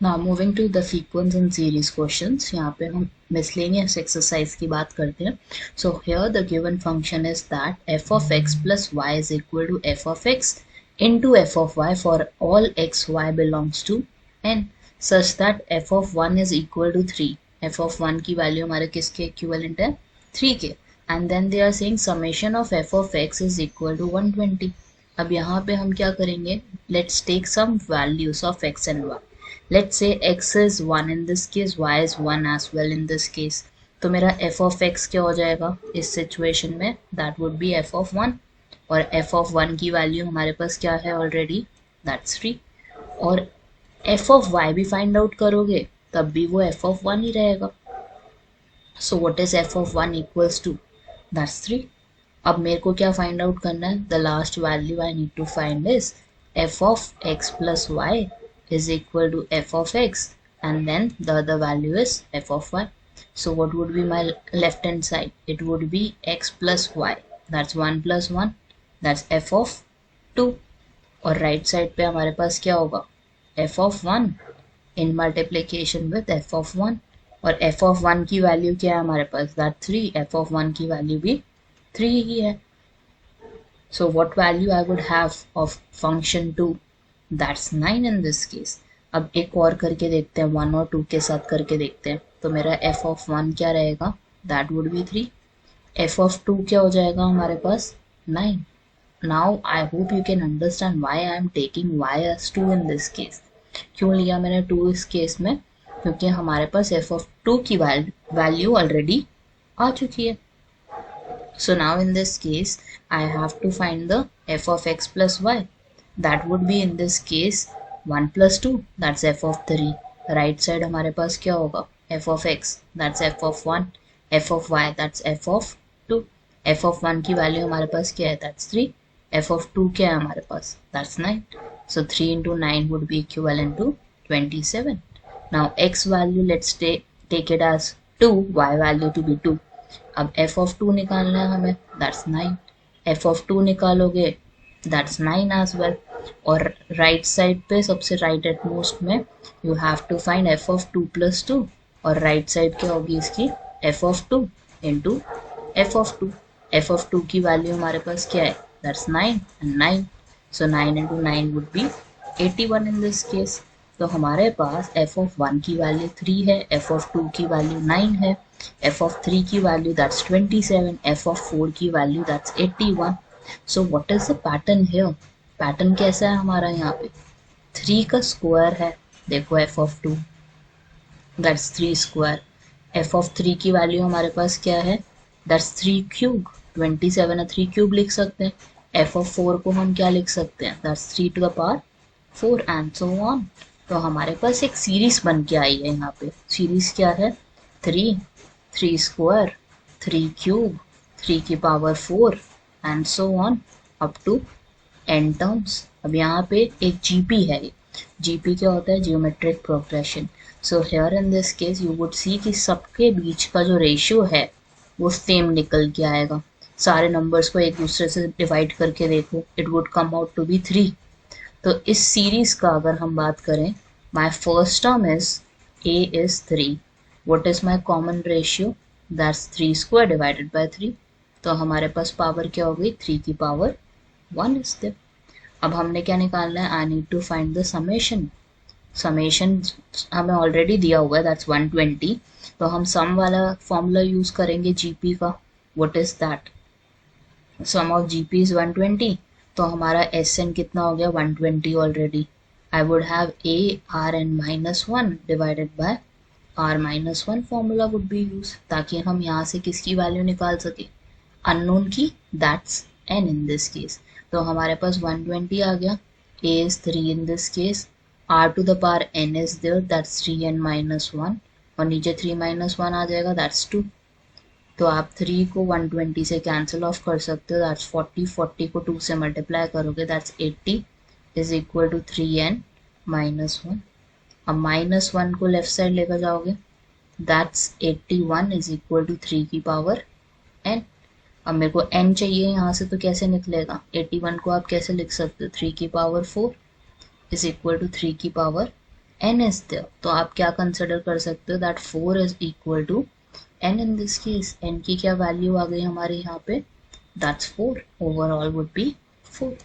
Now moving to the sequence and series questions. यहाँ पे हम मिसलेनियस एक्सरसाइज की बात करते हैं। So here the given function is that f of x plus y is equal to f of x into f of y for all x y belongs to n such that f of 1 is equal to 3। f of 1 की value हमारे किसके equivalent है, 3 के। And then they are saying summation of f of x is equal to 120। अब यहाँ पे हम क्या करेंगे, let's take some values of x and y। Let's say x is 1 in this case, y is 1 as well in this case। तो मेरा f of x क्या हो जाएगा इस सिचुएशन में, that would be f of 1। और f of 1 की value हमारे पास क्या है ऑलरेडी, दैट्स 3। और f of y भी फाइंड आउट करोगे तब भी वो f of 1 ही रहेगा। So what is f of 1 equals to, that's 3। अब मेरे को क्या फाइंड आउट करना है, the last value I need to find is f of x plus y is equal to f of x and then the other value is f of y। So what would be my left hand side, it would be x plus y, that's 1 plus 1, that's f of 2। और right side पे हमारे पास क्या होगा, f of 1 in multiplication with f of 1। और f of 1 की value क्या है हमारे पास, दैट 3, f of 1 की वैल्यू भी 3 ही है। So what value I would have of function 2, that's 9 in this case। अब एक और करके देखते हैं, 1 और 2 के साथ करके देखते हैं। तो मेरा f of 1 क्या रहेगा, that would be 3। f of 2 क्या हो जाएगा हमारे पास, 9। Now I hope you can understand why I am taking y as 2 in this case। क्यों लिया मैंने 2 इस केस में, क्योंकि हमारे पास f of 2 की वैल्यू ऑलरेडी आ चुकी है। So now in this case I have to find the f of x plus y, that would be in this case 1 plus 2, that's f of 3। right side हमारे पास क्या होगा, f of x, that's f of 1, f of y, that's f of 2। f of 1 की value हमारे पास क्या है, that's 3। f of 2 क्या है हमारे पास, that's 9। so 3 into 9 would be equivalent to 27। now x value let's take it as 2, y value to be 2। अब f of 2 निकालना है हमें, that's 9। f of 2 निकालोगे, that's 9 as well। और राइट साइड पे सबसे राइट एट मोस्ट में you have to find f of 2 plus 2। और राइट साइड क्या होगी इसकी, f of 2 into f of 2। f of 2 की वैल्यू हमारे पास क्या है, that's 9 and 9। so 9 into 9 would be 81 in this case। तो हमारे पास f of 1 की वैल्यू 3 है, f of 2 की वैल्यू 9 है, f of 3 की वैल्यू that's 27, f of 4 की value that's 81। so what is the pattern here, pattern कैसा है हमारा, यहाँ पे 3 का स्क्वायर है, देखो f of 2 that's 3 square. f of 3 की वैल्यू हमारे पास क्या है, that's 3 क्यूब, 27 3 क्यूब लिख सकते हैं। f of 4 को हम क्या लिख सकते हैं, that's 3 to the power 4 and so on। तो हमारे पास एक सीरीज बन के आई है यहाँ पे। सीरीज क्या है, 3, 3 स्क्वायर, 3 क्यूब, 3 की power 4 and so on up to n terms. अब यहाँ पे एक जीपी है, जीपी क्या होता है, geometric progression. So here in this case you would see कि सबके बीच का जो रेशियो है वो सेम निकल के आएगा। सारे नंबर्स को एक दूसरे से डिवाइड करके देखो, it would come out to be 3। तो इस सीरीज का अगर हम बात करें, my first term is a is 3, what is my common ratio, that's 3 square divided by 3। तो हमारे पास पावर क्या हो गई, 3 की पावर 1 इज देयर। अब हमने क्या निकालना है, I need to find the summation. Summation हमें ऑलरेडी दिया हुआ है, दैट्स 120। तो हम सम वाला फॉर्मूला यूज करेंगे जीपी का, what is that, sum of GP is 120। तो हमारा एस एन कितना हो गया, 120 already. I would have a rn minus 1 divided by r minus 1 formula would be use, ताकि हम यहाँ से किसकी वैल्यू निकाल सके, अननोन की, that's n in this case. तो हमारे पास 120 आ गया, a is 3 in this case, r to the power n is there, that's 3n minus 1, और नीचे 3 minus 1 आ जाएगा, that's 2। तो आप 3 को 120 से कैंसिल ऑफ कर सकते हो, दैट्स 40, 40 को 2 से मल्टीप्लाई करोगे, that's 80 is equal to 3n minus 1। अब माइनस 1 को लेफ्ट साइड लेकर जाओगे, दैट्स 81 इज इक्वल टू 3 की पावर n। अब मेरे को n चाहिए यहाँ से, तो कैसे निकलेगा, 81 को आप कैसे लिख सकते हो, 3 की पावर 4 इज इक्वल टू 3 की पावर n is there, तो आप क्या कंसिडर कर सकते हो that 4 is equal to n in this case. n की क्या वैल्यू आ गई हमारे यहाँ पे, दैट्स 4. Overall would be 4.